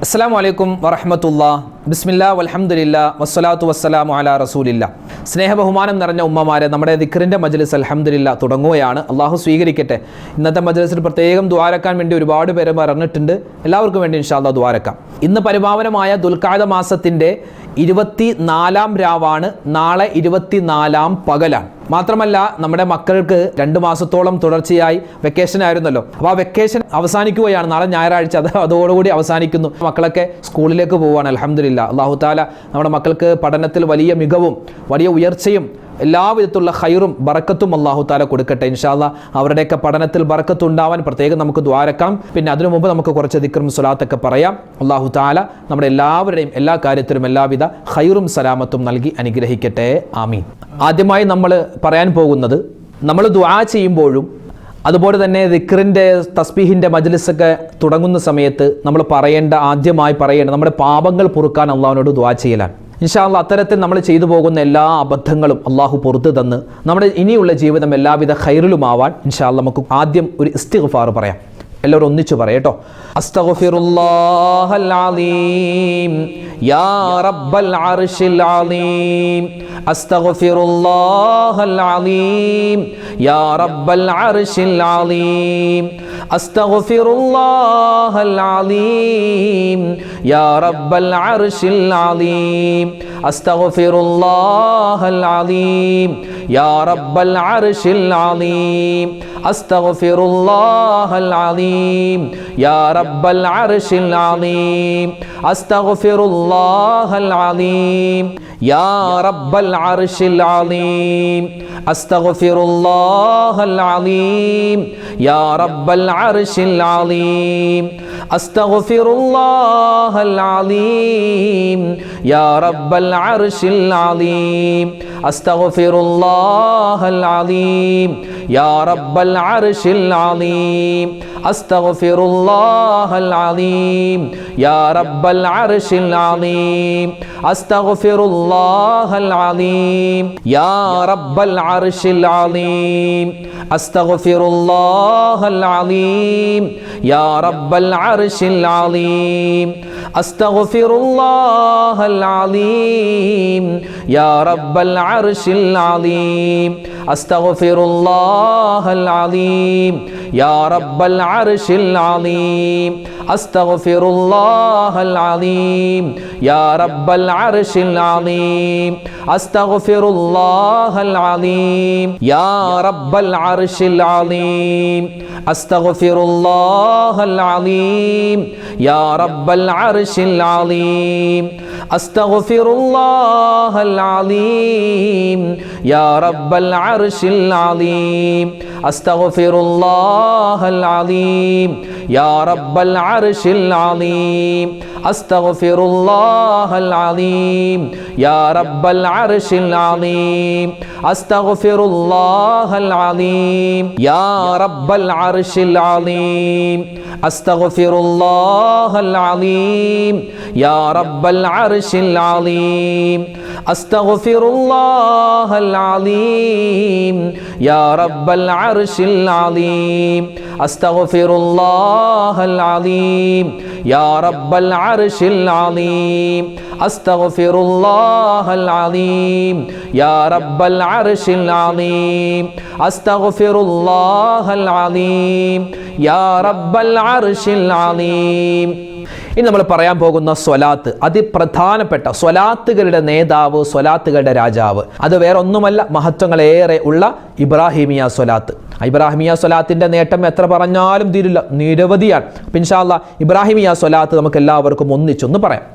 അസ്സലാമു അലൈക്കും വറഹ്മത്തുള്ളാഹി. ബിസ്മില്ലാ വൽഹംദുലില്ലാ വസ്സലാത്തു വസ്സലാമു അലാ റസൂലില്ലാ. സ്നേഹബഹുമാനം നിറഞ്ഞ ഉമ്മമാരെ, നമ്മുടെ ദിക്റിൻ്റെ മജ്ലിസ് അൽഹംദുലില്ലാ തുടങ്ങുകയാണ്. അള്ളാഹു സ്വീകരിക്കട്ടെ. ഇന്നത്തെ മജ്ലിസിൽ പ്രത്യേകം ദുആരക്കാൻ വേണ്ടി ഒരുപാട് പേര് പറഞ്ഞിട്ടുണ്ട്. എല്ലാവർക്കും വേണ്ടി ഇൻഷാ അല്ലാഹ് ദുആരക്കാം. ഇന്ന് പരിപാവനമായ ദുൽഖഅദ മാസത്തിൻ്റെ 24-ാം രാവാണ്. നാളെ 24-ാം പകലാണ്. മാത്രമല്ല, നമ്മുടെ മക്കൾക്ക് 2 മാസത്തോളം തുടർച്ചയായി വെക്കേഷൻ ആയിരുന്നല്ലോ. അപ്പോൾ ആ വെക്കേഷൻ അവസാനിക്കുകയാണ്. നാളെ ഞായറാഴ്ച അതോടുകൂടി അവസാനിക്കുന്നു. മക്കളൊക്കെ സ്കൂളിലേക്ക് പോവുകയാണ്. അൽഹംദുലില്ലാ. അല്ലാഹു തആല നമ്മുടെ മക്കൾക്ക് പഠനത്തിൽ വലിയ മികവും വലിയ ഉയർച്ചയും എല്ലാവിധത്തിലുള്ള ഖൈറും ബറക്കത്തും അല്ലാഹു തആല കൊടുക്കട്ടെ. ഇൻഷാ അല്ലാഹ് അവരുടെയൊക്കെ പഠനത്തിൽ ബറക്കത്ത് ഉണ്ടാവാൻ പ്രത്യേകം നമുക്ക് ദുആരക്കാം. പിന്നെ അതിനു മുമ്പ് നമുക്ക് കുറച്ച് ദിക്റും സ്വലാത്തൊക്കെ പറയാം. അല്ലാഹു തആല നമ്മുടെ എല്ലാവരുടെയും എല്ലാ കാര്യത്തിലും എല്ലാവിധ ഖൈറും സലാമത്തും നൽകി അനുഗ്രഹിക്കട്ടെ. ആമീൻ. ആദ്യമായി നമ്മൾ പറയാൻ പോകുന്നത്, നമ്മൾ ദുആ ചെയ്യുമ്പോഴും അതുപോലെ തന്നെ ദിക്റിൻ്റെ തസ്ബീഹിൻ്റെ മജ്ലിസൊക്കെ തുടങ്ങുന്ന സമയത്ത് നമ്മൾ ആദ്യമായി പറയേണ്ട നമ്മുടെ പാപങ്ങൾ പൊറുക്കാൻ അള്ളാഹുവിനോട് ദുആ ചെയ്യലാണ്. ഇൻഷാ അല്ലാഹ് അത്തരത്തിൽ നമ്മൾ ചെയ്തു പോകുന്ന എല്ലാ അബദ്ധങ്ങളും അള്ളാഹു പുറത്തു തന്ന് നമ്മുടെ ഇനിയുള്ള ജീവിതം എല്ലാവിധ ഖൈറിലുമാവാൻ ഇൻഷാ അല്ലാഹ് നമുക്ക് ആദ്യം ഒരു ഇസ്തിഗ്ഫാർ പറയാം. എല്ലാവരും ഒന്നിച്ചു പറയട്ടോ. അസ്തഗ്ഫിറുല്ലാഹൽ അലീം യാ റബ്ബൽ അർശിൽ അലീം. അസ്തഗ്ഫിറുല്ലാഹൽ അലീം യാ റബ്ബൽ അർശിൽ അലീം. അസ്തഗ്ഫിറുല്ലാഹൽ അലീം യാ റബ്ബൽ അർശിൽ അലീം. അസ്തഗ്ഫിറുല്ലാഹൽ അലീം യാ റബ്ബൽ അർശിൽ അലീം. അസ്തഗ്ഫിറുല്ലാഹൽ അലീം യാ റബ്ബൽ അർശിൽ അലീം. അസ്തഗ്ഫിറുല്ലാഹൽ അലീം യാ റബ്ബൽ അർശിൽ അലീം. അസ്തഗ്ഫിറുല്ലാഹൽ അലീം യാ റബ്ബൽ അർശിൽ അലീം. അസ്തഗ്ഫിറുല്ലാഹൽ അലീം യാ റബ്ബൽ അർശിൽ അലീം. അസ്തഗ്ഫിറുല്ലാഹൽ അലീം യാ റബ്ബൽ അർശിൽ അലീം. അസ്തഗ്ഫിറുല്ലാഹൽ അലീം യാ റബ്ബൽ അർശിൽ അലീം. അസ്തഗ്ഫിറുല്ലാഹൽ അലീം യാ റബ്ബൽ അർശിൽ അലീം. അസ്തഗ്ഫിറുല്ലാഹൽ അലീം യാ റബ്ബൽ അർശിൽ അലീം. അസ്തഗ്ഫിറുല്ലാഹൽ അലീം യാ റബ്ബൽ അർശിൽ അലീം. അസ്തഗ്ഫിറുല്ലാഹൽ അലീം യാ റബ്ബൽ അർശിൽ അലീം. അസ്തഗ്ഫിറുല്ലാഹൽ അലീം യാ റബ്ബൽ അർശിൽ അലീം. അസ്തഗ്ഫിറുല്ലാഹൽ അലീം യാ റബ്ബൽ അർശിൽ അലീം. അസ്തഗ്ഫിറുല്ലാഹൽ അലീം യാ റബ്ബൽ അർശിൽ അലീം. അസ്തഗ്ഫിറുല്ലാഹൽ അലീം യാ റബ്ബൽ അർശിൽ അലീം. അസ്തഗ്ഫിറുല്ലാഹൽ അലീം യാ റബ്ബൽ അർശിൽ അലീം. അസ്തഗ്ഫിറുല്ലാഹൽ അലീം യാ റബ്ബൽ അർശിൽ അലീം. അസ്തഗ്ഫിറുല്ലാഹൽ അലീം യാ റബ്ബൽ അർശിൽ അലീം. അസ്തഗ്ഫിറുല്ലാഹൽ അലീം യാ റബ്ബൽ അർശിൽ അലീം. അസ്തഗ്ഫിറുല്ലാഹൽ അലീം യാ റബ്ബൽ അർശിൽ അലീം. അസ്തഗ്ഫിറുല്ലാഹൽ അലീം യാ റബ്ബൽ അർശിൽ അലീം. അസ്തഗ്ഫിറുല്ലാഹൽ അലീം യാ റബ്ബൽ അർശിൽ അലീം. അസ്തഗ്ഫിറുല്ലാഹൽ അലീം യാ റബ്ബൽ അർശിൽ അലീം. ഇനി നമ്മൾ പറയാൻ പോകുന്ന സ്വലാത്ത്, അതിപ്രധാനപ്പെട്ട സ്വലാത്തുകളുടെ നേതാവ്, സ്വലാത്തുകളുടെ രാജാവ്, അത് വേറെ ഒന്നുമല്ല, മഹത്വങ്ങളേറെ ഉള്ള ഇബ്രാഹിമിയ സ്വലാത്ത്. ഇബ്രാഹിമിയ സ്വലാത്തിൻ്റെ നേട്ടം എത്ര പറഞ്ഞാലും തീരില്ല, നിരവധിയാണ്. ഇൻഷാ അല്ലാഹ് ഇബ്രാഹിമിയ സ്വലാത്ത് നമുക്ക് എല്ലാവർക്കും ഒന്നിച്ചൊന്ന് പറയാം.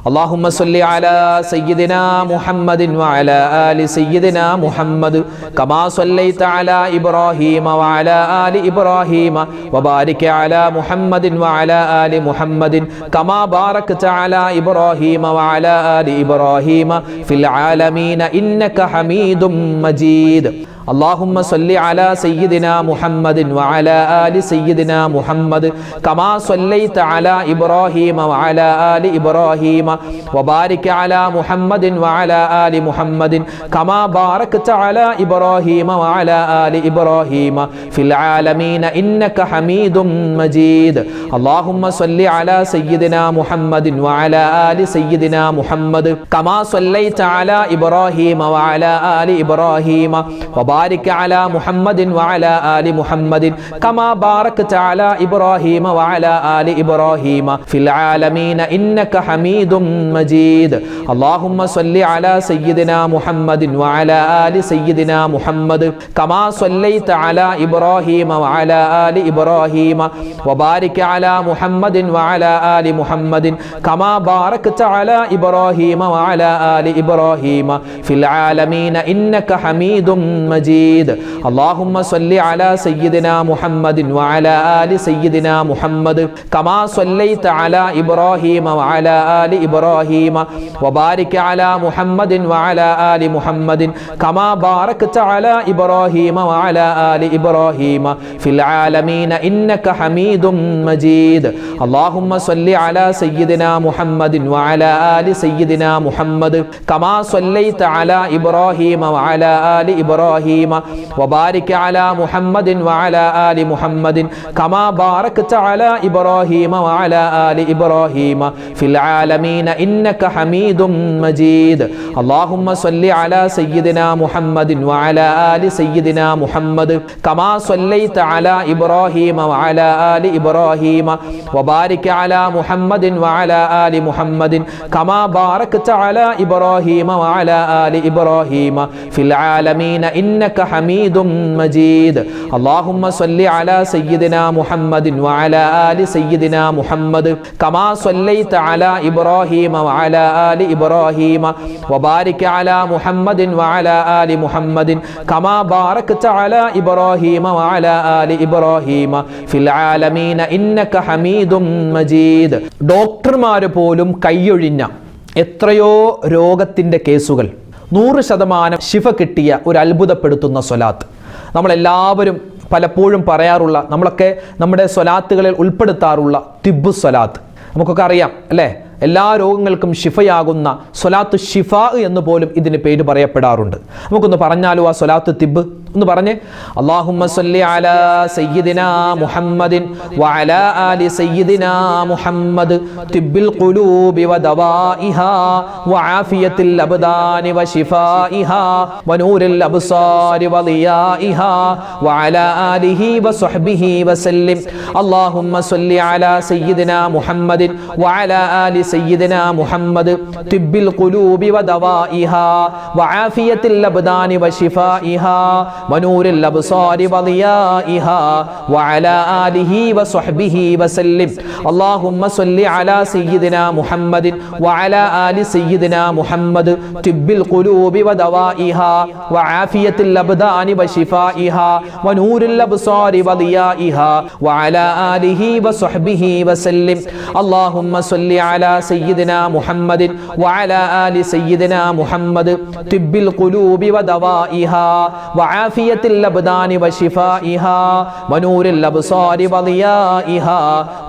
اللهم صل على سيدنا محمد وعلى آل سيدنا محمد كما صليت على إبراهيم وعلى آل إبراهيم وبارك على محمد وعلى آل محمد كما باركت على إبراهيم وعلى آل إبراهيم في العالمين إنك حميد مجيد. اللهم صل على سيدنا محمد وعلى آل سيدنا محمد كما صليت على إبراهيم وعلى آل إبراهيم وبارك على محمد وعلى آل محمد كما باركت على إبراهيم وعلى آل إبراهيم في العالمين إنك حميد مجيد اللهم صل على سيدنا محمد وعلى آل سيدنا محمد كما صليت على إبراهيم وعلى آل إبراهيم وبارك على محمد وعلى آل محمد كما باركت على إبراهيم وعلى آل إبراهيم في العالمين إنك حميد مجيد اللهم صل على سيدنا محمد وعلى آل سيدنا محمد كما صليت على إبراهيم وعلى آل إبراهيم وبارك على محمد وعلى آل محمد كما باركت على إبراهيم وعلى آل إبراهيم في العالمين إنك حميد مجيد اللهم صل على سيدنا محمد وعلى آل سيدنا محمد كما صليت على إبراهيم وعلى آل إبراهيم وبارك على محمد وعلى آل محمد كما باركت على إبراهيم وعلى آل إبراهيم في العالمين إنك حميد مجيد اللهم صل على سيدنا محمد وعلى آل سيدنا محمد كما صليت على إبراهيم وعلى آل إبراهيم وبارك على محمد وعلى آل محمد كما باركت على إبراهيم وعلى آل إبراهيم في العالمين إنك حميد مجيد اللهم صل على سيدنا محمد وعلى آل سيدنا محمد كما صليت على إبراهيم وعلى آل إبراهيم وبارك على محمد وعلى آل محمد كما باركت على إبراهيم وعلى آل إبراهيم في العالمين إنك حميد مجيد اللهم صل على سيدنا محمد وعلى آل سيدنا محمد كما صليت على إبراهيم وعلى آل إبراهيم وبارك على محمد وعلى آل محمد كما باركت على إبراهيم وعلى آل إبراهيم في العالمين إنك حميد مجيد ഡോക്ടർമാര് പോലും കൈയൊഴിഞ്ഞ എത്രയോ രോഗത്തിൻ്റെ കേസുകൾ 100% ശിഫ കിട്ടിയ ഒരു അത്ഭുതപ്പെടുത്തുന്ന സ്വലാത്ത് നമ്മളെല്ലാവരും പലപ്പോഴും പറയാറുള്ള, നമ്മളൊക്കെ നമ്മുടെ സ്വലാത്തുകളിൽ ഉൾപ്പെടുത്താറുള്ള തിബ്ബു സ്വലാത്ത് നമുക്കൊക്കെ അറിയാം അല്ലേ? എല്ലാ രോഗങ്ങൾക്കും ഷിഫയാകുന്ന സ്വലാത്തു ഷിഫ എന്ന് പോലും ഇതിന് പേര് പറയപ്പെടാറുണ്ട്. നമുക്കൊന്ന് പറഞ്ഞാലോ ആ സ്വലാത്ത് തിബ് ഒന്ന് പറഞ്ഞേ. അല്ലാഹുമ്മ സ്വല്ലി അലാ സയ്യിദിനാ മുഹമ്മദിൻ വഅലാ ആലി സയ്യിദിനാ മുഹമ്മദ് തിബ്ബിൽ ഖുലൂബി വദവാഇഹാ വആഫിയത്തിൽ അബ്ദാനി വശിഫാഇഹാ വനൂരിൽ അബ്സാരി വളിയാഇഹാ വഅലാ ആലിഹി വസ്വഹ്ബിഹി വസല്ലിം. അല്ലാഹുമ്മ സ്വല്ലി അലാ സയ്യിദിനാ മുഹമ്മദിൻ വഅലാ ആലി سيدنا محمد طب القلوب ودوائها وعافية الأبدان وشفائها ونور الأبصار وضيائها وعلى آله وصحبه وسلم. اللهم صل على سيدنا محمد وعلى آل سيدنا محمد طب القلوب ودوائها وعافية الأبدان وشفائها ونور الأبصار وضيائها وعلى آله وصحبه وسلم. اللهم صل على سيدنا محمد وعلى آل سيدنا محمد طب القلوب ودوائها وعافية الأبدان وشفائها ونور الأبصار وضيائها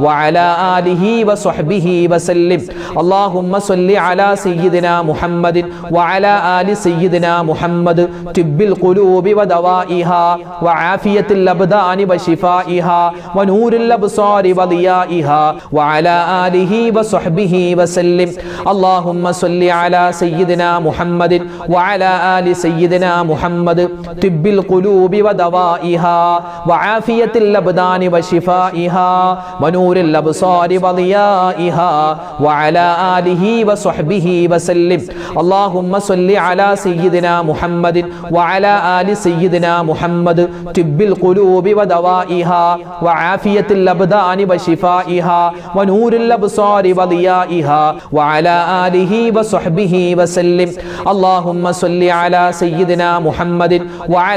وعلى آله وصحبه وسلم. اللهم صل على سيدنا محمد وعلى آل سيدنا محمد طب القلوب ودوائها وعافية الأبدان وشفائها ونور الأبصار وضيائها وعلى آله وصحبه وسلم. اللهم صل على سيدنا محمد وعلى آل سيدنا محمد طب القلوب ودوائها وعافية الأبدان وشفائها ونور الأبصار وضيائها وعلى آله وصحبه وسلم. اللهم صل على سيدنا محمد وعلى آل سيدنا محمد طب القلوب ودوائها وعافية الأبدان وشفائها ونور الأبصار وضيائها وعلى آله وصحبه وسلم. اللهم صل على سيدنا محمد وعلى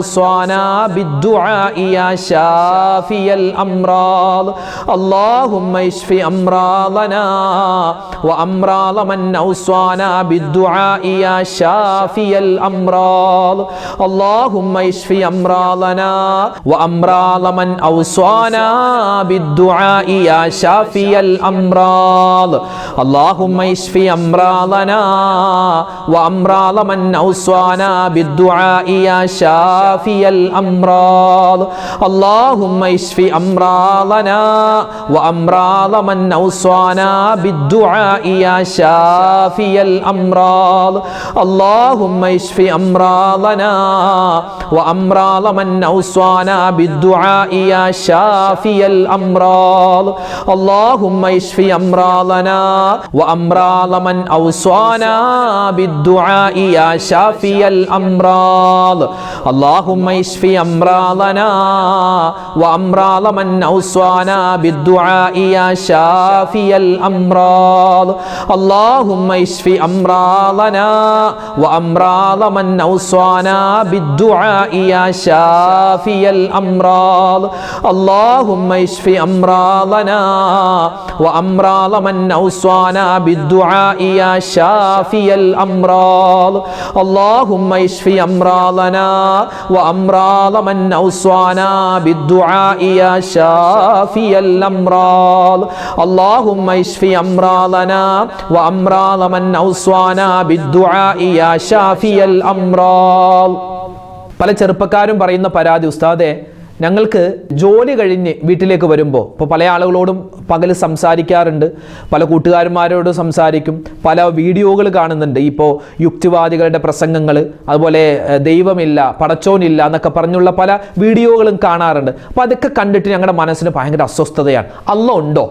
أوصانا بالدعاء يا شافي الأمراض اللهم اشف أمراضنا وأمراض من أوصانا بالدعاء يا شافي الأمراض اللهم اشف أمراضنا وأمراض من أوصانا بالدعاء يا شافي الأمراض اللهم اشف أمراضنا وأمراض من أوصانا بالدعاء يا شافي الأمراض اللهم اشف أمراضنا وأمراض من أوصانا بالدعاء يا شافي الأمراض اللهم اشف أمراضنا وأمراض من أوصانا بالدعاء يا شافي الأمراض اللهم اشف أمراضنا وأمراض من أوصانا بالدعاء يا شافي الأمراض اللهم اشف أمراضنا وأمراض من أوصانا بالدعاء يا شافي الأمراض اللهم اشف أمراضنا وأمراض من أوصانا بالدعاء يا شافي الأمراض اللهم اشف أمراضنا وأمراض من أوصانا بالدعاء يا شافي الأمراض اللهم اشف أمراضنا وأمراض من أوصانا بالدعاء يا شافي الأمراض اللهم اشف أمراضنا وأمراض من أوصانا بالدعاء يا شافي الأمراض. പല ചെറുപ്പക്കാരും പറയുന്ന പരാതി, ഉസ്താദെ ഞങ്ങൾക്ക് ജോലി കഴിഞ്ഞ് വീട്ടിലേക്ക് വരുമ്പോൾ ഇപ്പോൾ പല ആളുകളോടും പകൽ സംസാരിക്കാറുണ്ട്, പല കൂട്ടുകാരന്മാരോടും സംസാരിക്കും, പല വീഡിയോകൾ കാണുന്നുണ്ട്. ഇപ്പോൾ യുക്തിവാദികളുടെ പ്രസംഗങ്ങൾ, അതുപോലെ ദൈവമില്ല, പടച്ചോനില്ല എന്നൊക്കെ പറഞ്ഞുള്ള പല വീഡിയോകളും കാണാറുണ്ട്. അപ്പോൾ അതൊക്കെ കണ്ടിട്ട് ഞങ്ങളുടെ മനസ്സിന് ഭയങ്കര അസ്വസ്ഥതയാണ്. അല്ലാഹ് ഉണ്ടോ?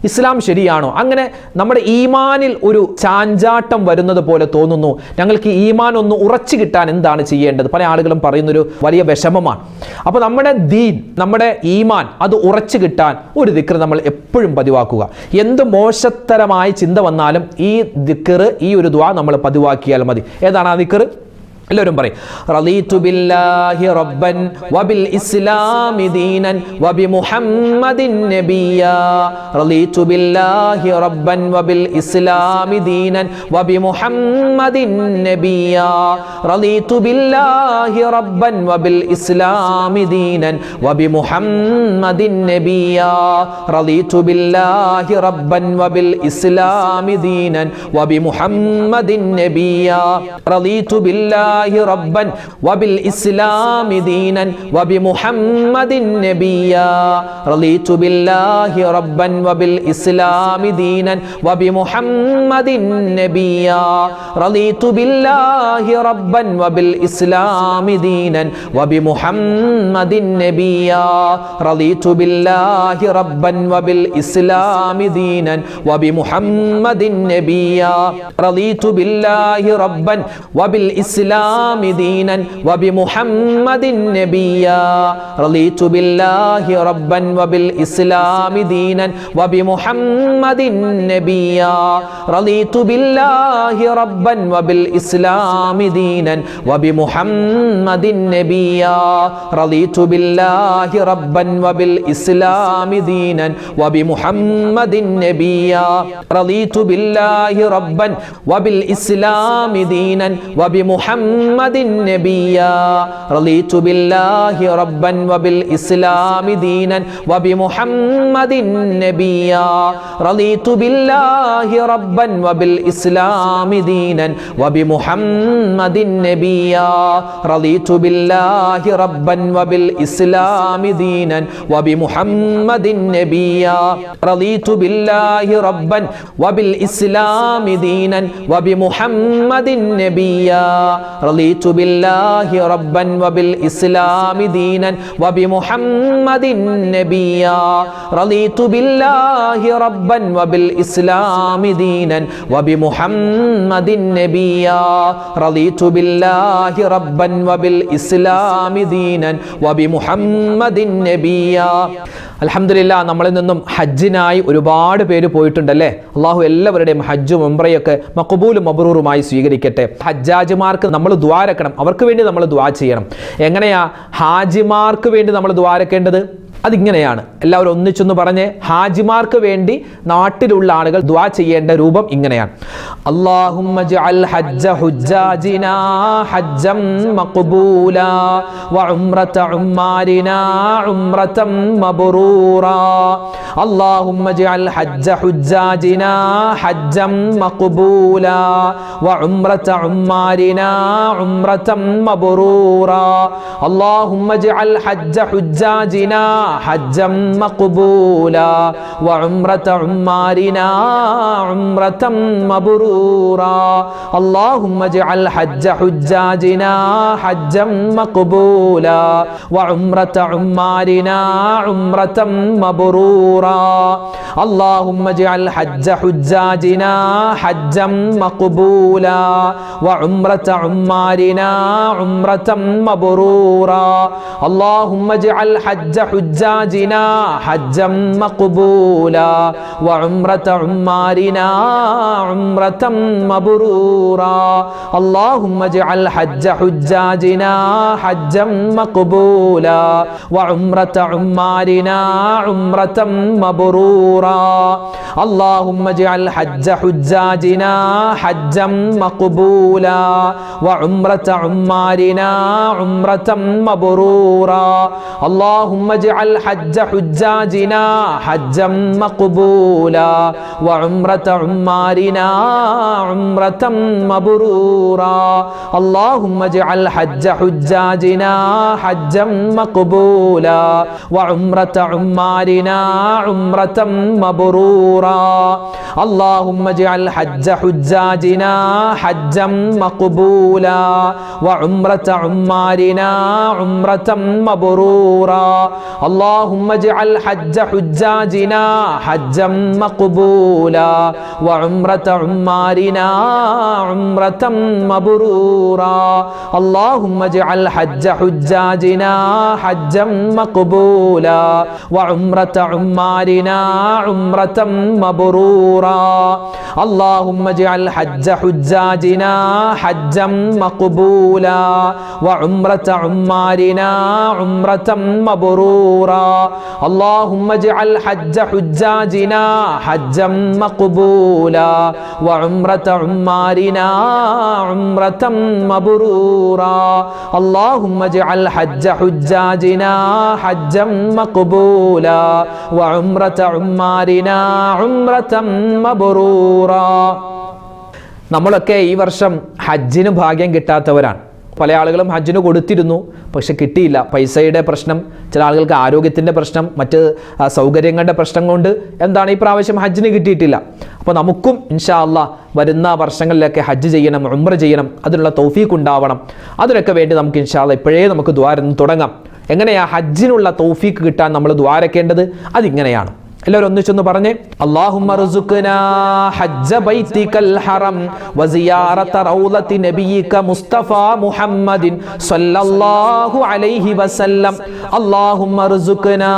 ഇസ്ലാം ശരിയാണോ? അങ്ങനെ നമ്മുടെ ഈമാനിൽ ഒരു ചാഞ്ചാട്ടം വരുന്നത് പോലെ തോന്നുന്നു. ഞങ്ങൾക്ക് ഈമാൻ ഒന്ന് ഉറച്ചു കിട്ടാൻ എന്താണ് ചെയ്യേണ്ടത്? പല ആളുകളും പറയുന്നൊരു വലിയ വിഷമമാണ്. അപ്പോൾ നമ്മുടെ ദീൻ, നമ്മുടെ ഈമാൻ അത് ഉറച്ചു കിട്ടാൻ ഒരു ദിക്ർ നമ്മൾ എപ്പോഴും പതിവാക്കുക. എന്ത് മോശത്തരമായ ചിന്ത വന്നാലും ഈ ദിക്ർ, ഈ ഒരു ദുആ നമ്മൾ പതിവാക്കിയാൽ മതി. ഏതാണ് ആ ദിക്ർ? എല്ലാവരും പറയും, റളീതു ബില്ലാഹി റബ്ബൻ വബിൽ ഇസ്ലാമി ദീനൻ വബി മുഹമ്മദിൻ നബിയ്യാ റളീതു ബില്ലാഹി റബ്ബൻ വബിൽ ഇസ്ലാമി ദീനൻ വബി മുഹമ്മദിൻ നബിയ്യാ റളീതു ബില്ലാഹി റബ്ബൻ വബിൽ ഇസ്ലാമി ദീനൻ വബി മുഹമ്മദിൻ നബിയ്യാ റളീതു ബില്ലാഹി റബ്ബൻ വബിൽ ഇസ്ലാമി ദീനൻ വബി മുഹമ്മദിൻ നബിയ്യാ റളീതു ബില്ലാഹി ربا وبالإسلام دينا وبمحمد نبيا رضيت بالله ربا وبالإسلام دينا وبمحمد نبيا رضيت بالله ربا وبالإسلام دينا وبمحمد نبيا رضيت بالله ربا وبالإسلام دينا وبمحمد نبيا رضيت بالله ربا وبالإسلام دينا وبمحمد نبيا رضيت بالله ربا وبالإسلام دينا وبمحمد نبيا رضيت بالله ربا وبالإسلام دينا وبمحمد نبيا رضيت بالله ربا وبالإسلام دينا وبمحمد نبيا رضيت بالله ربا وبالإسلام دينا وبمحمد نبيا رضيت بالله ربا وبالإسلام دينا وبمحمد نبيا رضيت بالله ربا وبالإسلام دينا وبمحمد نبيا رضيت بالله ربا وبالإسلام دينا وبمحمد نبيا رضيت بالله ربا وبالإسلام دينا وبمحمد نبيا رضيت بالله ربا وبالإسلام دينا وبمحمد نبيا رضيت بالله ربا وبالإسلام دينا وبمحمد نبيا رضيت بالله ربا وبالإسلام دينا وبمحمد نبيا. അൽഹംദുലില്ലാഹ്, നമ്മളിൽ നിന്നും ഹജ്ജിനായി ഒരുപാട് പേര് പോയിട്ടുണ്ടല്ലേ. അള്ളാഹു എല്ലാവരുടെയും ഹജ്ജും ഉംറയൊക്കെ മഖബൂലും മബ്റൂറുമായി സ്വീകരിക്കട്ടെ. ഹജ്ജാജിമാർക്ക് നമ്മൾ നമ്മൾ ദ്വാരക്കണം, അവർക്ക് വേണ്ടി നമ്മൾ ദ്വാ ചെയ്യണം. എങ്ങനെയാ ഹാജിമാർക്ക് വേണ്ടി നമ്മൾ ദ്വാരക്കേണ്ടത്? അതിങ്ങനെയാണ്. എല്ലാവരും ഒന്നിച്ചൊന്ന് പറഞ്ഞ്, ഹാജിമാർക്ക് വേണ്ടി നാട്ടിലുള്ള ആളുകൾ ദുആ ചെയ്യേണ്ട രൂപം ഇങ്ങനെയാണ്: അല്ലാഹുമ്മ ജഅൽ ഹജ്ജ ഹുജ്ജാജിനാ ഹജ്ജം മഖ്ബൂലാ വ ഉംറത ഉമ്മാരിനാ ഉംറതൻ മബ്റൂറാ. അല്ലാഹുമ്മ ജഅൽ ഹജ്ജ ഹുജ്ജാജിനാ ഹജ്ജം മഖ്ബൂലാ വ ഉംറത ഉമ്മാരിനാ ഉംറതൻ മബ്റൂറാ. അല്ലാഹുമ്മ ജഅൽ ഹജ്ജ ഹുജ്ജാജിനാ حجا مقبولا وعمرة عمارنا عمرة مبرورا. اللهم اجعل حج حجاجنا حجا مقبولا وعمرة عمارنا عمرة مبرورا. اللهم اجعل حج حجاجنا حجا مقبولا وعمرة عمارنا عمرة مبرورا. اللهم اجعل حج حجاجنا حجا مقبولا وعمرة عمارنا عمرة مبرورا. اللهم اجعل حج حجاجنا حجا مقبولا وعمرة عمارنا عمرة مبرورا. اللهم اجعل حج حجاجنا حجا مقبولا وعمرة عمارنا عمرة مبرورا. اللهم اجعل حج حجاجنا حجا مقبولا وعمرة عمارنا عمرة مبرورا. اللهم اجعل حج حجاجنا حجا مقبولا وعمرة عمارنا عمرة مبرورا. اللهم اجعل حج حجاجنا حجا مقبولا وعمرة عمارنا عمرة مبرورا. اللهم اجعل حج حجاجنا حجا مقبولا وعمرة عمارنا عمرة مبرورا. اللهم اجعل حج حجاجنا حجا مقبولا وعمرة عمارنا عمرة مبرورا. اللهم اجعل حج حجاجنا حجا مقبولا وعمرة عمارنا عمرة مبرورا. اللهم اجعل حج حجاجنا حجا مقبولا وعمرة عمارنا عمرة مبرورا. اللهم اجعل حج حجاجنا حجا مقبولا وعمرة عمارنا عمرة مبرورا. നമ്മളൊക്കെ ഈ വർഷം ഹജ്ജിന് ഭാഗ്യം കിട്ടാത്തവരാണ്. പല ആളുകളും ഹജ്ജിന് കൊടുത്തിരുന്നു, പക്ഷെ കിട്ടിയില്ല. പൈസയുടെ പ്രശ്നം, ചില ആളുകൾക്ക് ആരോഗ്യത്തിൻ്റെ പ്രശ്നം, മറ്റ് സൗകര്യങ്ങളുടെ പ്രശ്നം കൊണ്ട് എന്താണ് ഈ പ്രാവശ്യം ഹജ്ജിന് കിട്ടിയിട്ടില്ല. അപ്പോൾ നമുക്കും ഇൻഷാ അല്ലാഹ് വരുന്ന വർഷങ്ങളിലൊക്കെ ഹജ്ജ് ചെയ്യണം, ഉംറ ചെയ്യണം, അതിനുള്ള തൗഫീഖ് ഉണ്ടാവണം. അതിനൊക്കെ വേണ്ടി നമുക്ക് ഇൻഷാ അല്ലാഹ് ഇപ്പോഴേ നമുക്ക് ദ്വാരം തുടങ്ങാം. എങ്ങനെയാ ഹജ്ജിനുള്ള തൗഫീഖ് കിട്ടാൻ നമ്മൾ ദ്വാരക്കേണ്ടത്? അതിങ്ങനെയാണ്. എല്ലാവരും ഒന്നിച്ചൊന്ന് പറഞ്ഞേ: അല്ലാഹുമ്മ റുസുഖ്നാ ഹജ്ജ ബൈതികൽ ഹറം വസിയാറത റൗളതി നബിയിക മുസ്തഫ മുഹമ്മദിൻ സ്വല്ലല്ലാഹു അലൈഹി വസല്ലം. അല്ലാഹുമ്മ റുസുഖ്നാ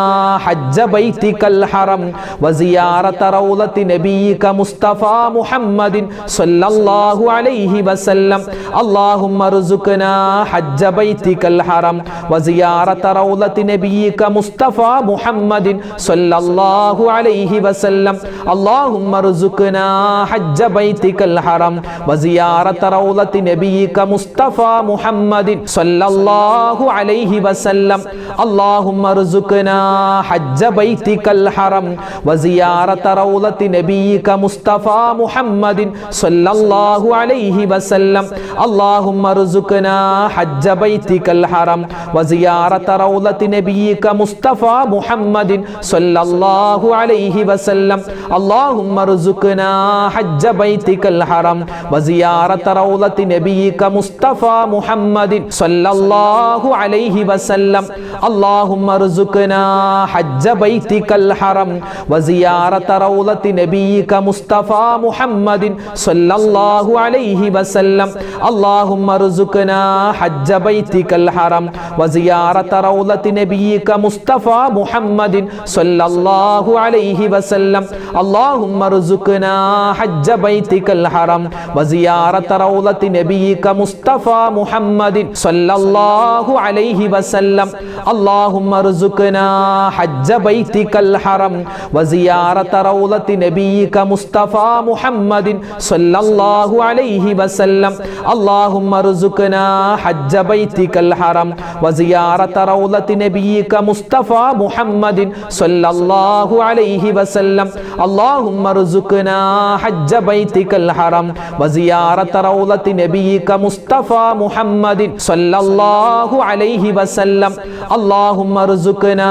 ഹജ്ജ ബൈതികൽ ഹറം വസിയാറത റൗളതി നബിയിക മുസ്തഫ മുഹമ്മദിൻ സ്വല്ലല്ലാഹു അലൈഹി വസല്ലം. അല്ലാഹുമ്മ റുസുഖ്നാ ഹജ്ജ ബൈതികൽ ഹറം വസിയാറത റൗളതി നബിയിക മുസ്തഫ മുഹമ്മദിൻ സ്വല്ലല്ലാഹു عليه وسلم. اللهم ارزقنا حج بيتك الحرم وزيارة روضة نبيك مصطفى محمد صلى الله عليه وسلم. اللهم ارزقنا حج بيتك الحرم وزيارة روضة نبيك مصطفى محمد صلى الله عليه وسلم. اللهم ارزقنا حج بيتك الحرم وزيارة روضة نبيك مصطفى محمد صلى الله عليه وسلم. اللهم ارزقنا حج بيتك الحرم وزيارة روضة نبيك مصطفى محمد صلى الله عليه وسلم. اللهم ارزقنا حج بيتك الحرم وزيارة روضة نبيك مصطفى محمد صلى الله عليه وسلم. اللهم ارزقنا حج بيتك الحرم وزيارة روضة نبيك مصطفى محمد صلى الله അലൈഹി വസല്ലം അല്ലാഹുമ്മ ർസുഖ്നാ ഹജ്ജ ബൈതിക്കൽ ഹറം വസിയാറത റൗളത്തി നബിയിക മുസ്തഫ മുഹമ്മദിൻ സ്വല്ലല്ലാഹു അലൈഹി വസല്ലം അല്ലാഹുമ്മ ർസുഖ്നാ ഹജ്ജ ബൈതിക്കൽ ഹറം വസിയാറത റൗളത്തി നബിയിക മുസ്തഫ മുഹമ്മദിൻ സ്വല്ലല്ലാഹു അലൈഹി വസല്ലം അല്ലാഹുമ്മ ർസുഖ്നാ ഹജ്ജ ബൈതിക്കൽ ഹറം വസിയാറത റൗളത്തി നബിയിക മുസ്തഫ മുഹമ്മദിൻ സ്വല്ലല്ലാഹു അലൈഹി വസല്ലം അല്ലാഹുമ്മ ർസുഖ്നാ ഹജ്ജ ബൈതിക്കൽ ഹറം വസിയാറത റൗളത്തി നബിയിക മുസ്തഫ മുഹമ്മദിൻ സ്വല്ലല്ലാഹു അലൈഹി വസല്ലം അല്ലാഹുമ്മ ർസുഖ്നാ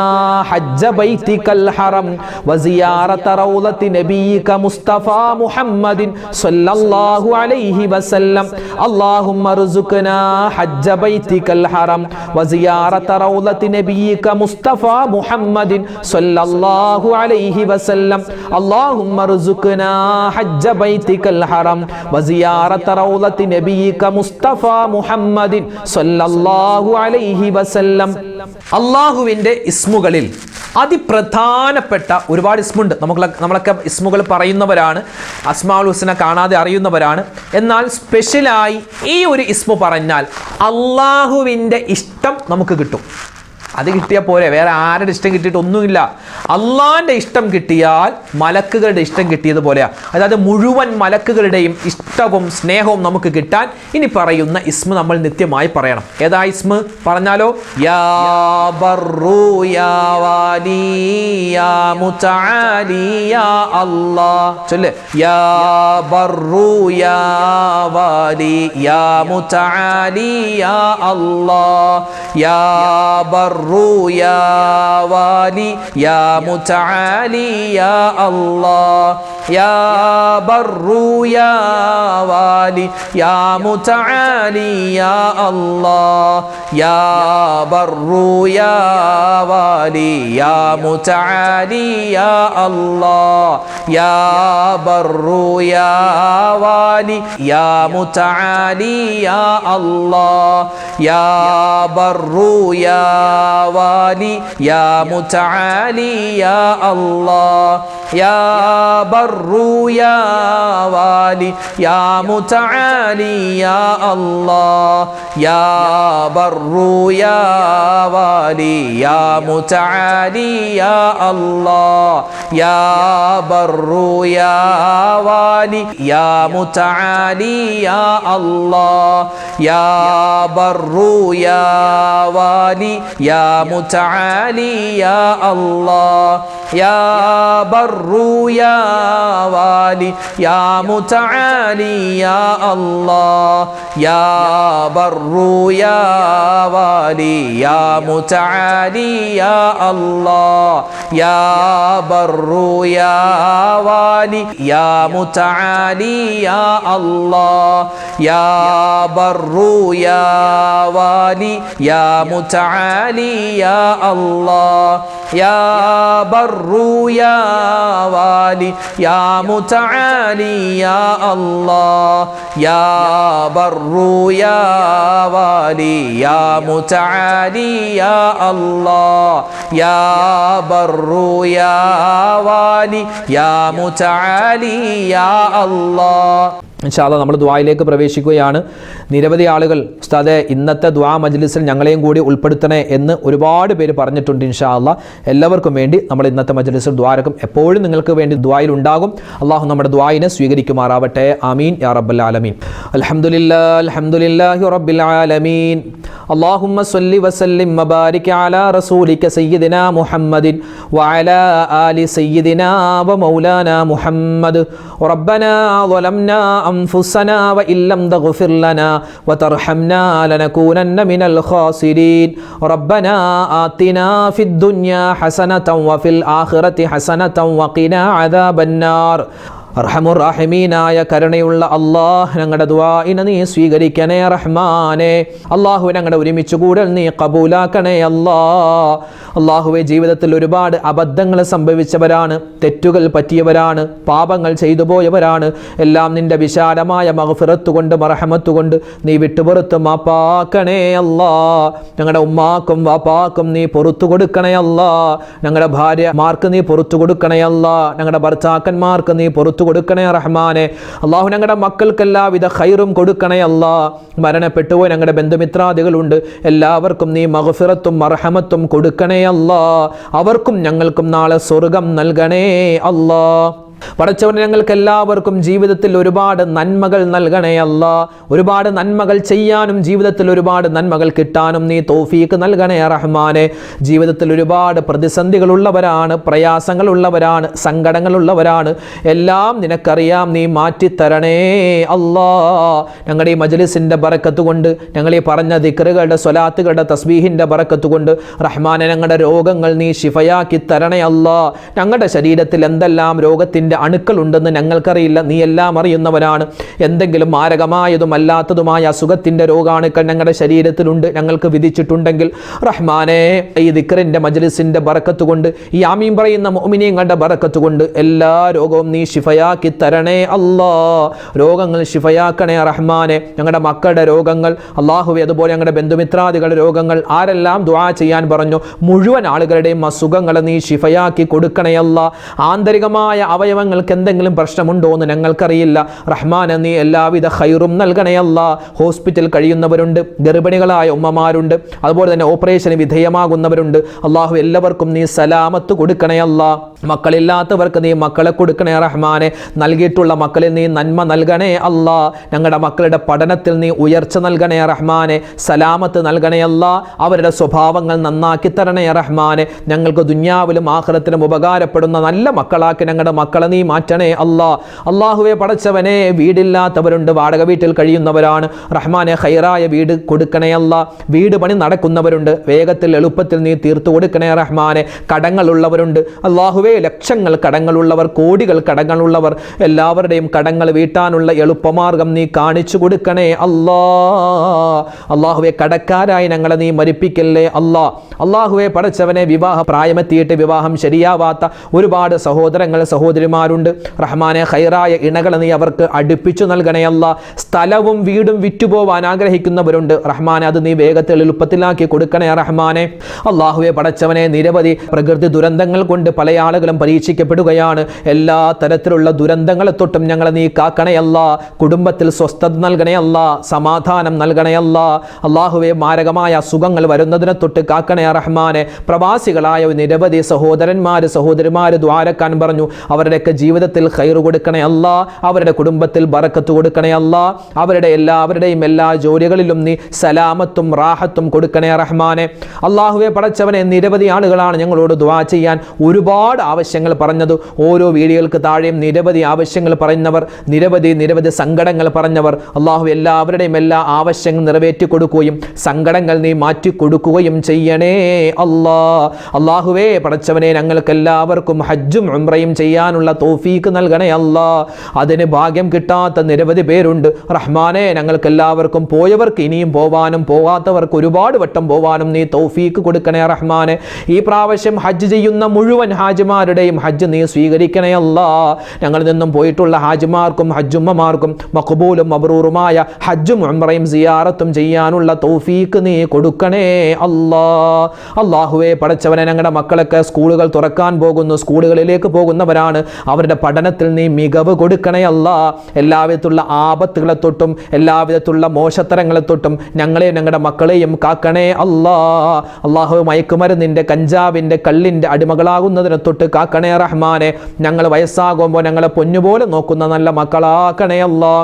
ഹജ്ജ ബൈതിക്കൽ ഹറം വസിയാറത റൗളത്തി നബിയിക മുസ്തഫ മുഹമ്മദിൻ സ്വല്ലല്ലാഹു അലൈഹി വസല്ലം അല്ലാഹുമ്മ ർസുഖ്നാ ഹജ്ജ ബൈതിക്കൽ ഹറം വസിയാറത റൗളത്തി നബിയിക മുസ്തഫ മുഹമ്മദിൻ സ്വല്ലല്ലാഹു അലൈഹി വസല്ലം അല്ലാഹുമ്മ ർസുഖ്നാ ഹജ്ജ ബൈതിക്കൽ ഹറം വസിയാറത റൗളത്തി നബിയിക മുസ്തഫ മുഹമ്മദിൻ സ്വല്ലല്ലാഹു അലൈഹി വസല്ലം. അല്ലാഹുവിൻ്റെ ഇസ്മുകളിൽ അതിപ്രധാനപ്പെട്ട ഒരുപാട് ഇസ്മുണ്ട്. നമ്മളൊക്കെ ഇസ്മുകൾ പറയുന്നവരാണ്, അസ്മാഉൽ ഹുസ്ന കാണാതെ അറിയുന്നവരാണ്. എന്നാൽ സ്പെഷ്യലായി ഈ ഒരു ഇസ്മു പറഞ്ഞാൽ അള്ളാഹുവിൻ്റെ ഇഷ്ടം നമുക്ക് കിട്ടും. അത് കിട്ടിയാൽ പോരെ, വേറെ ആരുടെ ഇഷ്ടം കിട്ടിയിട്ട് ഒന്നുമില്ല. അള്ളാഹിൻ്റെ ഇഷ്ടം കിട്ടിയാൽ മലക്കുകളുടെ ഇഷ്ടം കിട്ടിയതുപോലെയാണ്. അതായത് മുഴുവൻ മലക്കുകളുടെയും ഇഷ്ടവും സ്നേഹവും നമുക്ക് കിട്ടാൻ ഇനി പറയുന്ന ഇസ്മ നമ്മൾ നിത്യമായി പറയണം. ഏതാ ഇസ്മ പറഞ്ഞാലോ? യാ ബർറു യാ വാലി യാ മുതആലി യാ അല്ലാഹ്. ചൊല്ല്, യാ ബർറു യാ വാലി യാ മുതആലി യാ അല്ലാഹ്. യാ ബർറു യാ വാലി യാ മുതആലി യാ അല്ലാഹ്. യാ ബർറു യാ വാലി യാ മുതആലി യാ അല്ലാഹ്. യാ ബർറു യാ വാലി യാ മുതആലി യാ അല്ലാഹ്. യാ ബർറു യാ വാലി യാ മുതആലി യാ അല്ലാഹ്. യാ ബർറു യാ വാലി യാ മുതആലി യാ അല്ലാഹ്. യാ ബർറു യാ വാലി യാ മുതആലി യാ അല്ലാഹ്. യാ ബർറു യാ വാലി യാ മുതആലി യാ അല്ലാഹ്. യാ ബർറു യാ വാലി യാ മുതആലി യാ അല്ലാഹ്. യാ ബർറു യാ വാലി യാ മുതആലി യാ അല്ലാഹ്. യാ ബർറു യാ വാലി യാ മുതആലി യാ അല്ലാഹ്. യാ ബർറു യാ വാലി യാ മുതആലി യാ അല്ലാഹ്. യാ ബർറു യാ വാലി യാ മുതആലി യാ അല്ലാഹ്. യാ ബർറു യാ വാലി യാ മുതആലി യാ അല്ലാഹ്. യാ ബർറു യാ വാലി യാ മുതആലി യാ അല്ലാഹ്. യാ ബർറു യാ വാലി യാ മുതആലി യാ അല്ലാഹ്. യാ ബർറു യാ വാലി യാ മുതആലി യാ അല്ലാഹ്. ഇൻഷാ അല്ലാഹ് നമ്മൾ ദുആയിലേക്ക് പ്രവേശിക്കുകയാണ്. നിരവധി ആളുകൾ ഉസ്താദേ ഇന്നത്തെ ദുആ മജ്ലിസിൽ ഞങ്ങളെയും കൂടി ഉൾപ്പെടുത്തണേ എന്ന് ഒരുപാട് പേര് പറഞ്ഞിട്ടുണ്ട്. ഇൻഷാ അല്ലാഹ് എല്ലാവർക്കും വേണ്ടി നമ്മൾ ഇന്നത്തെ മജ്ലിസിൽ ദുആരക്കും എപ്പോഴും നിങ്ങൾക്ക് വേണ്ടി ദുആയിൽ ഉണ്ടാകും. അല്ലാഹു നമ്മുടെ ദുആയിനെ സ്വീകരിക്കുമാറാവട്ടെ. ആമീൻ യാ റബ്ബൽ ആലമീൻ. അൽഹംദുലില്ലാഹി റബ്ബിൽ ആലമീൻ. اللهم صل وسلم وبارك على رسولك سيدنا محمد وعلى آل سيدنا ومولانا محمد. ربنا ظلمنا أنفسنا وإن لم تغفر لنا وترحمنا لنكونن من الخاسرين. ربنا آتنا في الدنيا حسنة وفي الآخرة حسنة وقنا عذاب النار. അർഹമുർ-റഹീമീനായ കരുണയുള്ള അല്ലാഹ്, ഞങ്ങളുടെ ദുആഇനെ നീ സ്വീകരിക്കണേ റഹ്മാനെ. അല്ലാഹുവേ, ഞങ്ങളുടെ ഒരുമിച്ച് കൂടൽ നീ കബൂലാക്കണേ അല്ലാഹ്. അല്ലാഹുവേ, ജീവിതത്തിൽ ഒരുപാട് അബദ്ധങ്ങൾ സംഭവിച്ചവരാണ്, തെറ്റുകൾ പറ്റിയവരാണ്, പാപങ്ങൾ ചെയ്തു പോയവരാണ്. എല്ലാം നിന്റെ വിശാലമായ മഗ്ഫിറത്ത് കൊണ്ട് മർഹമത്ത് കൊണ്ട് നീ വിട്ടുപുറത്ത് മാപ്പാക്കണേ അല്ലാഹ്. ഞങ്ങളുടെ ഉമ്മാക്കും വാപ്പാക്കും നീ പുറത്തു കൊടുക്കണേ അല്ലാഹ്. ഞങ്ങളുടെ ഭാര്യമാർക്ക് നീ പുറത്തു കൊടുക്കണേ അല്ലാഹ്. ഞങ്ങളുടെ ഭർത്താക്കന്മാർക്ക് നീ പുറത്തു കൊടുക്കണേ റഹ്മാനെ. അല്ലാഹു, ഞങ്ങളുടെ മക്കൾക്ക് എല്ലാവിധ ഖൈറും കൊടുക്കണേ അല്ലാഹ്. മരണപ്പെട്ടുപോയ ഞങ്ങളുടെ ബന്ധുമിത്രാദികളുണ്ട്, എല്ലാവർക്കും നീ മഗ്ഫിറത്തും മർഹമത്തും കൊടുക്കണേ അല്ലാഹ്. അവർക്കും ഞങ്ങൾക്കും നാളെ സ്വർഗം നൽകണേ അല്ലാഹ്. പടച്ചവനെ, ഞങ്ങൾക്ക് എല്ലാവർക്കും ജീവിതത്തിൽ ഒരുപാട് നന്മകൾ നൽകണേ അല്ലാ. ഒരുപാട് നന്മകൾ ചെയ്യാനും ജീവിതത്തിൽ ഒരുപാട് നന്മകൾ കിട്ടാനും നീ തൗഫീക്ക് നൽകണേ റഹ്മാനെ. ജീവിതത്തിൽ ഒരുപാട് പ്രതിസന്ധികളുള്ളവരാണ്, പ്രയാസങ്ങളുള്ളവരാണ്, സങ്കടങ്ങളുള്ളവരാണ്. എല്ലാം നിനക്കറിയാം, നീ മാറ്റിത്തരണേ അല്ലാ. ഞങ്ങളുടെ ഈ മജ്ലിസിൻ്റെ ബറക്കത്ത് കൊണ്ട്, ഞങ്ങൾ ഈ പറഞ്ഞ ദിക്റുകളുടെ സ്വലാത്തുകളുടെ തസ്ബീഹിൻ്റെ ബറക്കത്ത് കൊണ്ട് റഹ്മാനെ, ഞങ്ങളുടെ രോഗങ്ങൾ നീ ശിഫയാക്കി തരണേ അല്ലാ. ഞങ്ങളുടെ ശരീരത്തിൽ എന്തെല്ലാം രോഗത്തിൻ്റെ അണുക്കളുണ്ടെന്ന് ഞങ്ങൾക്കറിയില്ല, നീ എല്ലാം അറിയുന്നവനാണ്. എന്തെങ്കിലും മാരകമായതും അല്ലാത്തതുമായ അസുഖത്തിൻ്റെ രോഗാണുക്കൾ ഞങ്ങളുടെ ശരീരത്തിലുണ്ട്, ഞങ്ങൾക്ക് വിധിച്ചിട്ടുണ്ടെങ്കിൽ റഹ്മാനെ, ഈ ദിക്റിൻ്റെ മജ്ലിസിൻ്റെ ബറക്കത്ത് കൊണ്ട്, ഈ ആമീൻ പറയുന്ന മുഅ്മിനീങ്ങളുടെ ബറക്കത്ത് കൊണ്ട് എല്ലാ രോഗവും നീ ശിഫയാക്കി തരണേ അല്ലാ. രോഗങ്ങൾ ശിഫയാക്കണേ റഹ്മാനെ. ഞങ്ങളുടെ മക്കളുടെ രോഗങ്ങൾ അല്ലാഹുവേ, അതുപോലെ ഞങ്ങളുടെ ബന്ധുമിത്രാദികളുടെ രോഗങ്ങൾ, ആരെല്ലാം ദുആ ചെയ്യാൻ പറഞ്ഞു മുഴുവൻ ആളുകളുടെയും അസുഖങ്ങളെ നീ ശിഫയാക്കി കൊടുക്കണേ അല്ലാ. ആന്തരികമായ അവയവങ്ങൾക്ക് എന്തെങ്കിലും പ്രശ്നമുണ്ടോ എന്ന് ഞങ്ങൾക്കറിയില്ല റഹ്മാനെ, നീ എല്ലാവിധ ഖൈറും നൽകണേ അല്ലാ. ഹോസ്പിറ്റൽ കഴിയുന്നവരുണ്ട്, ഗർഭിണികളായ ഉമ്മമാരുണ്ട്, അതുപോലെ തന്നെ ഓപ്പറേഷന് വിധേയമാകുന്നവരുണ്ട്. അല്ലാഹു, എല്ലാവർക്കും നീ സലാമത്ത് കൊടുക്കണേ അല്ലാ. മക്കളില്ലാത്തവർക്ക് നീ മക്കളെ കൊടുക്കണേ റഹ്മാനെ. നൽകിയിട്ടുള്ള മക്കളിൽ നീ നന്മ നൽകണേ അല്ലാ. ഞങ്ങളുടെ മക്കളുടെ പഠനത്തിൽ നീ ഉയർച്ച നൽകണേ റഹ്മാനെ. സലാമത്ത് നൽകണേ അല്ലാ. അവരുടെ സ്വഭാവങ്ങൾ നന്നാക്കി തരണേ റഹ്മാനെ. ഞങ്ങൾക്ക് ദുനിയാവിലും ആഖിറത്തിലും ഉപകാരപ്പെടുന്ന നല്ല മക്കളാക്കി ഞങ്ങളുടെ മക്കളെ നീ മാറ്റണേ അല്ലാ. അല്ലാഹുവേ, പടച്ചവനെ, വീടില്ലാത്തവരുണ്ട്, വാടക വീട്ടിൽ കഴിയുന്നവരാണ് റഹ്മാനെ. ഖൈറായ വീട് കൊടുക്കണേ അല്ലാ. വീട് പണി നടക്കുന്നവരുണ്ട്, വേഗത്തിൽ എളുപ്പത്തിൽ നീ തീർത്തു കൊടുക്കണേ റഹ്മാനെ. കടങ്ങളുള്ളവരുണ്ട് അല്ലാഹുവേ, ലക്ഷങ്ങൾ കടങ്ങളുള്ളവർ, കോടികൾ കടങ്ങളുള്ളവർ, എല്ലാവരുടെയും കടങ്ങൾ വീട്ടാനുള്ള എളുപ്പമാർഗം നീ കാണിച്ചു കൊടുക്കണേ അല്ലാ. അല്ലാഹുവേ, കടക്കാരായി ഞങ്ങളെ നീ മരിപ്പിക്കല്ലേ അല്ലാ. അല്ലാഹുവേ, പടച്ചവനെ, വിവാഹ പ്രായമെത്തിയിട്ട് വിവാഹം ശരിയാവാത്ത ഒരുപാട് സഹോദരങ്ങൾ സഹോദരിമാരുണ്ട് റഹ്മാനെ. ഖൈറായ ഇണകളെ നീ അവർക്ക് അടുപ്പിച്ചു നൽകണേ അല്ലാ. സ്ഥലവും വീടും വിറ്റുപോവാൻ ആഗ്രഹിക്കുന്നവരുണ്ട് റഹ്മാനെ, അത് നീ വേഗത്തിൽ എളുപ്പത്തിലാക്കി കൊടുക്കണേ റഹ്മാനെ. അല്ലാഹുവേ, പടച്ചവനെ, നിരവധി പ്രകൃതി ദുരന്തങ്ങൾ കൊണ്ട് പല ആളുകളും പരീക്ഷിക്കപ്പെടുകയാണ്. എല്ലാ തരത്തിലുള്ള ദുരന്തങ്ങളെ തൊട്ടും ഞങ്ങളെ നീ കാക്കണേ അല്ലാ. കുടുംബത്തിൽ സ്വസ്ഥത നൽകണേ അല്ലാ, സമാധാനം നൽകണേ അല്ലാ. അല്ലാഹുവേ, മാരകമായ അസുഖങ്ങൾ വരുന്നതിനെ തൊട്ട് കാക്കണേ റഹ്മാനെ. പ്രവാസികളായ നിരവധി സഹോദരന്മാർ സഹോദരിമാർ ദ്വാരക്കാൻ പറഞ്ഞു, അവരുടെയൊക്കെ ജീവിതത്തിൽ ഖൈർ കൊടുക്കണേ അല്ലാ. അവരുടെ കുടുംബത്തിൽ ബറക്കത്ത് കൊടുക്കണേ അല്ലാ. അവരുടെ എല്ലാവരുടെയും എല്ലാ ജോലികളിലും നീ സലാമത്തും റാഹത്തും കൊടുക്കണേ റഹ്മാനെ. അല്ലാഹുവേ, പടച്ചവനെ, നിരവധി ആളുകളാണ് ഞങ്ങളോട് ദുആ ചെയ്യാൻ ഒരുപാട് ആവശ്യങ്ങൾ പറഞ്ഞത്. ഓരോ വീഡിയോകൾക്ക് താഴെയും നിരവധി ആവശ്യങ്ങൾ പറയുന്നവർ, നിരവധി സങ്കടങ്ങൾ പറഞ്ഞവർ. അല്ലാഹു, എല്ലാവരുടെയും എല്ലാ ആവശ്യങ്ങൾ നിറവേറ്റി കൊടുക്കുകയും സങ്കടങ്ങൾ നീ മാറ്റി കൊടുക്കുകയും ചെയ്യണേ അല്ലാ. അല്ലാഹുവേ, പടച്ചവനെ, ഞങ്ങൾക്ക് എല്ലാവർക്കും ഹജ്ജും ഉംറയും ചെയ്യാനുള്ള തൗഫീക്ക് നൽകണേ അല്ലാ. അതിന് ഭാഗ്യം കിട്ടാത്ത നിരവധി പേരുണ്ട് റഹ്മാനെ. ഞങ്ങൾക്ക് എല്ലാവർക്കും, പോയവർക്ക് ഇനിയും പോവാനും പോകാത്തവർക്ക് ഒരുപാട് വട്ടം പോവാനും നീ തൗഫീക്ക് കൊടുക്കണേ റഹ്മാനെ. ഈ പ്രാവശ്യം ഹജ്ജ് ചെയ്യുന്ന മുഴുവൻ ഹാജിമാരുടെയും ഹജ്ജ് നീ സ്വീകരിക്കണേ അല്ലാ. ഞങ്ങളിൽ നിന്നും പോയിട്ടുള്ള ഹാജിമാർക്കും ഹജ്ജുമ്മമാർക്കും മഖബൂലും മബ്റൂറുമായ ഹജ്ജും ഉംറയും സിയാറത്തും ചെയ്യാനുള്ള തൗഫീക്ക് നീ കൊടുക്കണേ അല്ലാ. അല്ലാഹുവേ, പടച്ചവനെ, ഞങ്ങളുടെ മക്കളൊക്കെ സ്കൂളുകൾ തുറക്കാൻ പോകുന്നു, സ്കൂളുകളിലേക്ക് പോകുന്നവരാണ്. അവരുടെ പഠനത്തിൽ നീ മികവ് കൊടുക്കണേ അല്ലാ. എല്ലാവിധത്തിലുള്ള ആപത്തുകളെ തൊട്ടും എല്ലാവിധത്തിലുള്ള മോശത്തരങ്ങളെ തൊട്ടും ഞങ്ങളെയും ഞങ്ങളുടെ മക്കളെയും കാക്കണേ അല്ലാ. അല്ലാഹു, മയക്കുമരുന്നിൻ്റെ, കഞ്ചാവിൻ്റെ, കള്ളിൻ്റെ അടിമകളാകുന്നതിനെ തൊട്ട് കാക്കണേ റഹ്മാനെ. ഞങ്ങൾ വയസ്സാകുമ്പോൾ ഞങ്ങളെ പൊന്നുപോലെ നോക്കുന്ന നല്ല മക്കളാക്കണേ അല്ലാ.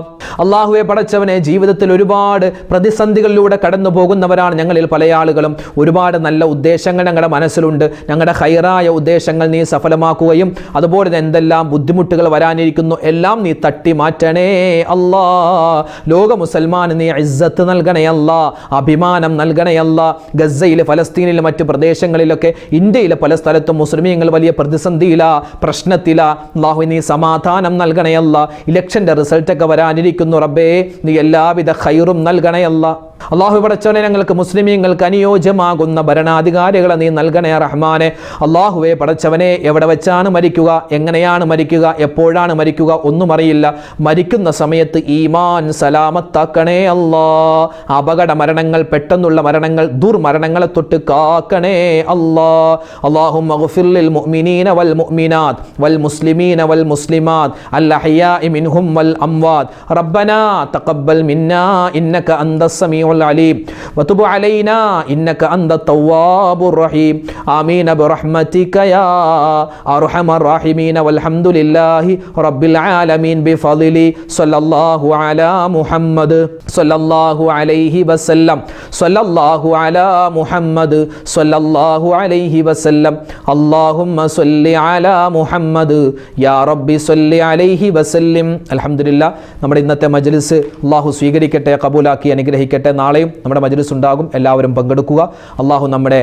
അല്ലാഹുവേ, പടച്ചവനെ, ജീവിതത്തിൽ ഒരുപാട് പ്രതിസന്ധികളിലൂടെ കടന്നു പോകുന്നവരാണ് ഞങ്ങളിൽ പല ആളുകളും. ഒരുപാട് നല്ല ഉദ്ദേശങ്ങൾ ഞങ്ങളുടെ മനസ്സിലുണ്ട്. ഞങ്ങളുടെ ഖൈറായ ഉദ്ദേശങ്ങൾ നീ സഫലമാക്കുകയും അതുപോലെ തന്നെ എന്തെല്ലാം ബുദ്ധിമുട്ടുകൾ വരാനിരിക്കുന്നു എല്ലാം നീ തട്ടി മാറ്റണേ അല്ലാ. ലോക മുസൽമാന് നീ ഇസ്സത്ത് നൽകണേ അല്ലാ, അഭിമാനം നൽകണേ അല്ലാ. ഗസയിലെ ഫലസ്തീനിലെ മറ്റ് പ്രദേശങ്ങളിലൊക്കെ ഇന്ത്യയിലെ പല സ്ഥലത്തും മുസ്ലിമീങ്ങൾ വലിയ പ്രതിസന്ധിയിലാ, പ്രശ്നത്തിലാ. അല്ലാഹു നീ സമാധാനം നൽകണേ അല്ലാ. ഇലക്ഷൻ്റെ റിസൾട്ടൊക്കെ വരാനിരിക്കുന്നു റബ്ബേ, നീ എല്ലാവിധ ഖൈറും നൽകണേ അല്ലാ. അള്ളാഹു പടച്ചവനെ ഞങ്ങൾക്ക് മുസ്ലിമീങ്ങൾക്ക് അനുയോജ്യമാകുന്ന ഭരണാധികാരികളെ നീ നൽകണേ റഹ്മാനെ. അള്ളാഹുവെ പടച്ചവനെ, എവിടെ വെച്ചാണ് മരിക്കുക, എങ്ങനെയാണ് മരിക്കുക, എപ്പോഴാണ് മരിക്കുക ഒന്നും അറിയില്ല. മരിക്കുന്ന സമയത്ത് ഈമാൻ സലാമത്താക്കണേ അല്ലാ. അപകട മരണങ്ങൾ, പെട്ടെന്നുള്ള മരണങ്ങൾ, ദുർമരണങ്ങളെ തൊട്ട് കാക്കണേ അല്ലാ. അല്ലാഹുമ്മ ഗ്ഫിർ ലിൽ മുഅ്മിനീന വൽ മുഅ്മിനാത്ത് വൽ മുസ്ലിമീന വൽ മുസ്ലിമാത്ത് അൽ അഹ്യാഇ മിൻഹും വൽ അംവാത്. റബ്ബനാ തഖബ്ബൽ മിന്നാ ഇന്നക അന്തസ് സമീഉൽ العليم وتب علينا إنك أنت التواب الرحيم آمين برحمتك يا أرحم الراحمين والحمد لله رب العالمين بفضل صلى الله على محمد صلى الله عليه وسلم صلى الله على محمد صلى الله عليه وسلم اللهم صل على محمد يا رب صل عليه وسلم. അൽഹംദുലില്ലാ, നമ്മുടെ ഇന്നത്തെ മജ്ലിസ് അല്ലാഹു സ്വീകരിക്കട്ടെ, കബൂലാക്കി അനുഗ്രഹിക്കട്ടെ. നാളെയും നമ്മുടെ മജ്ലിസ് ഉണ്ടാകും, എല്ലാവരും പങ്കെടുക്കുക. അള്ളാഹു നമ്മുടെ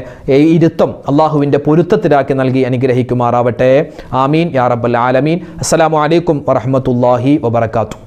ഇരുത്തം അള്ളാഹുവിൻ്റെ പൊരുത്തത്തിലാക്കി നൽകി അനുഗ്രഹിക്കുമാറാവട്ടെ. ആമീൻ യാ റബ്ബൽ ആലമീൻ. അസ്സലാമു അലൈക്കും വറഹ്മത്തുള്ളാഹി വബറകാതുഹു.